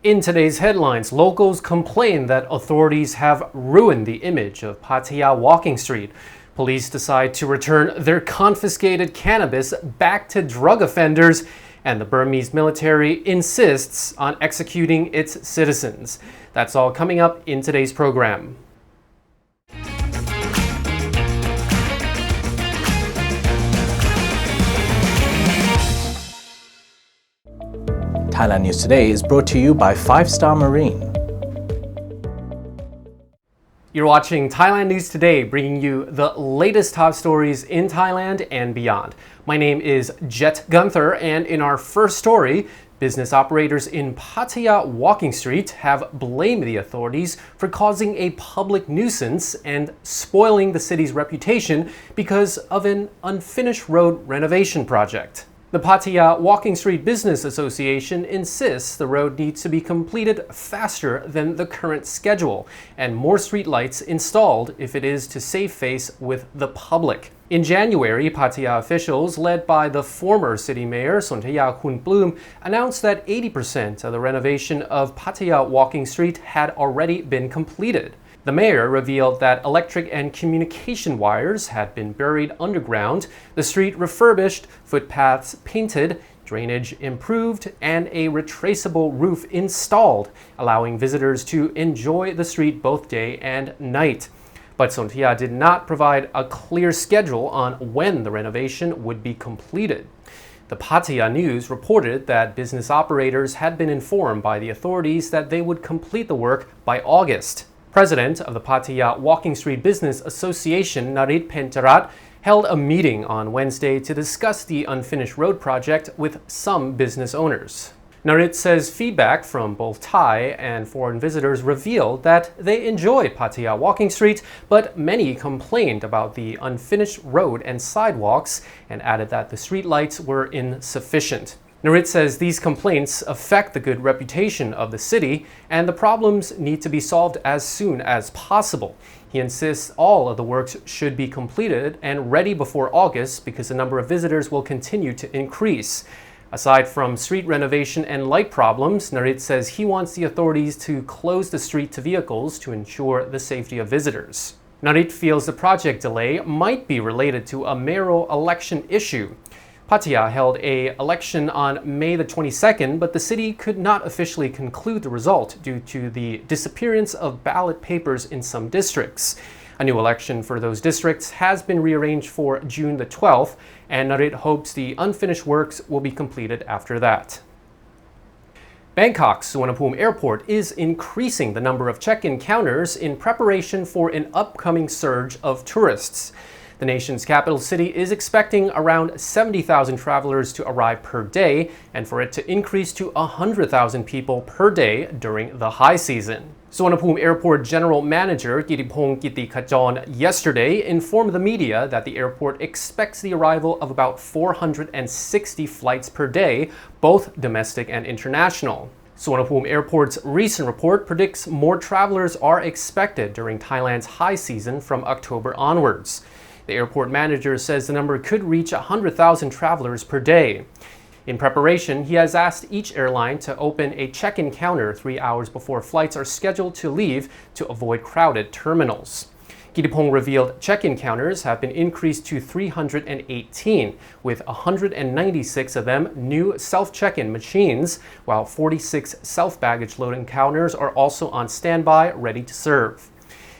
In today's headlines, locals complain that authorities have ruined the image of Pattaya Walking Street. Police decide to return their confiscated cannabis back to drug offenders, and the Burmese military insists on executing its citizens. That's all coming up in today's program. Thailand News Today is brought to you by 5-Star Marine. You're watching Thailand News Today, bringing you the latest top stories in Thailand and beyond. My name is Jet Gunther, and in our first story, business operators in Pattaya Walking Street have blamed the authorities for causing a public nuisance and spoiling the city's reputation because of an unfinished road renovation project. The Pattaya Walking Street Business Association insists the road needs to be completed faster than the current schedule and more streetlights installed if it is to save face with the public. In January, Pattaya officials, led by the former city mayor Sontaya Kunplume, announced that 80% of the renovation of Pattaya Walking Street had already been completed. The mayor revealed that electric and communication wires had been buried underground, the street refurbished, footpaths painted, drainage improved, and a retraceable roof installed, allowing visitors to enjoy the street both day and night. But Sontaya did not provide a clear schedule on when the renovation would be completed. The Pattaya News reported that business operators had been informed by the authorities that they would complete the work by August. President of the Pattaya Walking Street Business Association, Narit Pencharat, held a meeting on Wednesday to discuss the unfinished road project with some business owners. Narit says feedback from both Thai and foreign visitors revealed that they enjoyed Pattaya Walking Street, but many complained about the unfinished road and sidewalks and added that the streetlights were insufficient. Narit says these complaints affect the good reputation of the city, and the problems need to be solved as soon as possible. He insists all of the works should be completed and ready before August because the number of visitors will continue to increase. Aside from street renovation and light problems, Narit says he wants the authorities to close the street to vehicles to ensure the safety of visitors. Narit feels the project delay might be related to a mayoral election issue. Pattaya held an election on May the 22nd, but the city could not officially conclude the result due to the disappearance of ballot papers in some districts. A new election for those districts has been rearranged for June the 12th, and Narit hopes the unfinished works will be completed after that. Bkk Suvarnabhumi Airport is increasing the number of check-in counters in preparation for an upcoming surge of tourists. The nation's capital city is expecting around 70,000 travelers to arrive per day, and for it to increase to 100,000 people per day during the high season. Suvarnabhumi Airport General Manager Bkk Suvarnabhumi yesterday informed the media that the airport expects the arrival of about 460 flights per day, both domestic and international. Suvarnabhumi Airport's recent report predicts more travelers are expected during Thailand's high season from October onwards. The airport manager says the number could reach 100,000 travelers per day. In preparation, he has asked each airline to open a check-in counter 3 hours before flights are scheduled to leave to avoid crowded terminals. Kittipong revealed check-in counters have been increased to 318, with 196 of them new self-check-in machines, while 46 self-baggage loading counters are also on standby, ready to serve.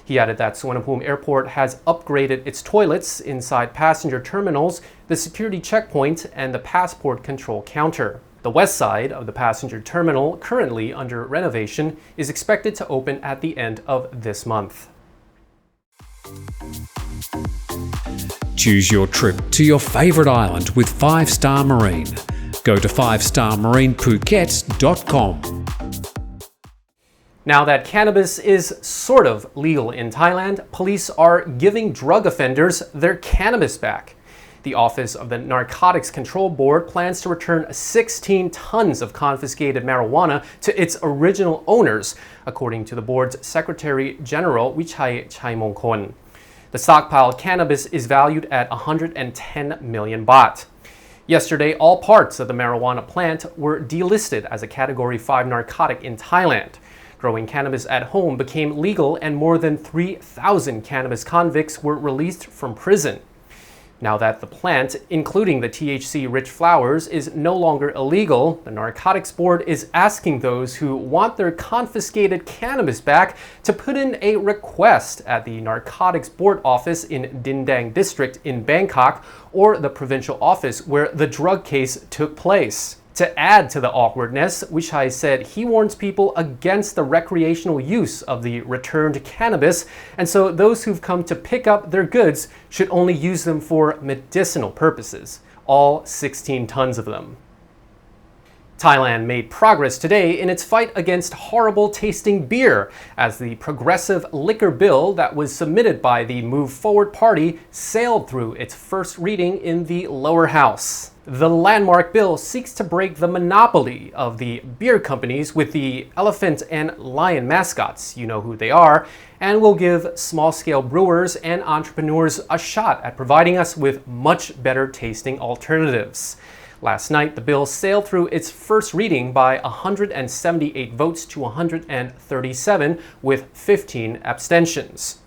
He added that Suvarnabhumi Airport has upgraded its toilets inside passenger terminals, the security checkpoint, and the passport control counter. The west side of the passenger terminal, currently under renovation, is expected to open at the end of this month. Choose your trip to your favorite island with 5-Star Marine. Go to 5starmarinephuket.com. Now that cannabis is sort of legal in Thailand, police are giving drug offenders their cannabis back. The Office of the Narcotics Control Board plans to return 16 tons of confiscated marijuana to its original owners, according to the board's Secretary General Wichai Chaimongkol. The stockpiled cannabis is valued at 110 million baht. Yesterday, all parts of the marijuana plant were delisted as a Category 5 narcotic in Thailand. Growing cannabis at home became legal and more than 3,000 cannabis convicts were released from prison. Now that the plant, including the THC-rich flowers, is no longer illegal, the Narcotics Board is asking those who want their confiscated cannabis back to put in a request at the Narcotics Board office in Dindang District in Bangkok or the provincial office where the drug case took place. To add to the awkwardness, Wichai said he warns people against the recreational use of the returned cannabis, and so those who've come to pick up their goods should only use them for medicinal purposes, all 16 tons of them. Thailand made progress today in its fight against horrible tasting beer as the progressive liquor bill that was submitted by the Move Forward Party sailed through its first reading in the lower house. The landmark bill seeks to break the monopoly of the beer companies with the elephant and lion mascots, you know who they are, and will give small-scale brewers and entrepreneurs a shot at providing us with much better tasting alternatives. Last night, the bill sailed through its first reading by 178 votes to 137 with 15 abstentions.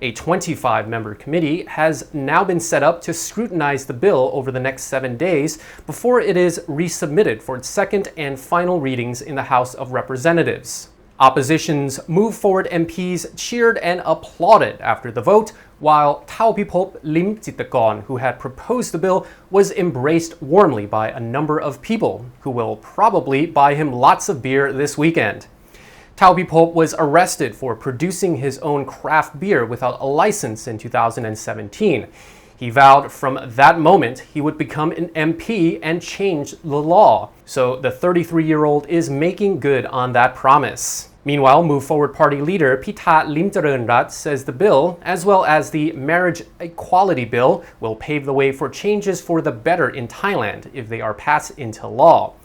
A 25-member committee has now been set up to scrutinize the bill over the next 7 days before it is resubmitted for its second and final readings in the House of Representatives. Opposition's Move Forward MPs cheered and applauded after the vote, while Thawpipop Limjitakon, who had proposed the bill, was embraced warmly by a number of people who will probably buy him lots of beer this weekend. Thawpipop was arrested for producing his own craft beer without a license in 2017. He vowed from that moment he would become an MP and change the law. So the 33-year-old is making good on that promise. Meanwhile, Move Forward Party leader Pitha Limjaroenrat says the bill, as well as the Marriage Equality Bill, will pave the way for changes for the better in Thailand if they are passed into law.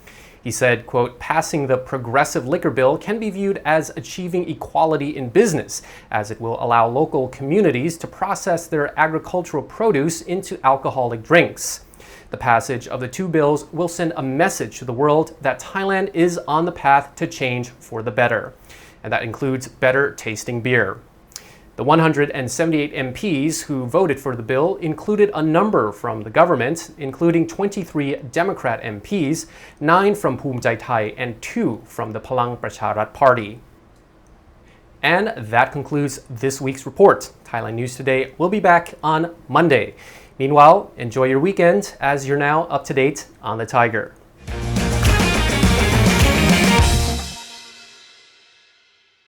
He said, quote, passing the progressive liquor bill can be viewed as achieving equality in business, as it will allow local communities to process their agricultural produce into alcoholic drinks. The passage of the two bills will send a message to the world that Thailand is on the path to change for the better, and that includes better tasting beer. The 178 MPs who voted for the bill included a number from the government, including 23 Democrat MPs, 9 from Phumjai Thai, and 2 from the Palang Pracharat Party. And that concludes this week's report. Thailand News Today will be back on Monday. Meanwhile, enjoy your weekend as you're now up to date on the Thaiger.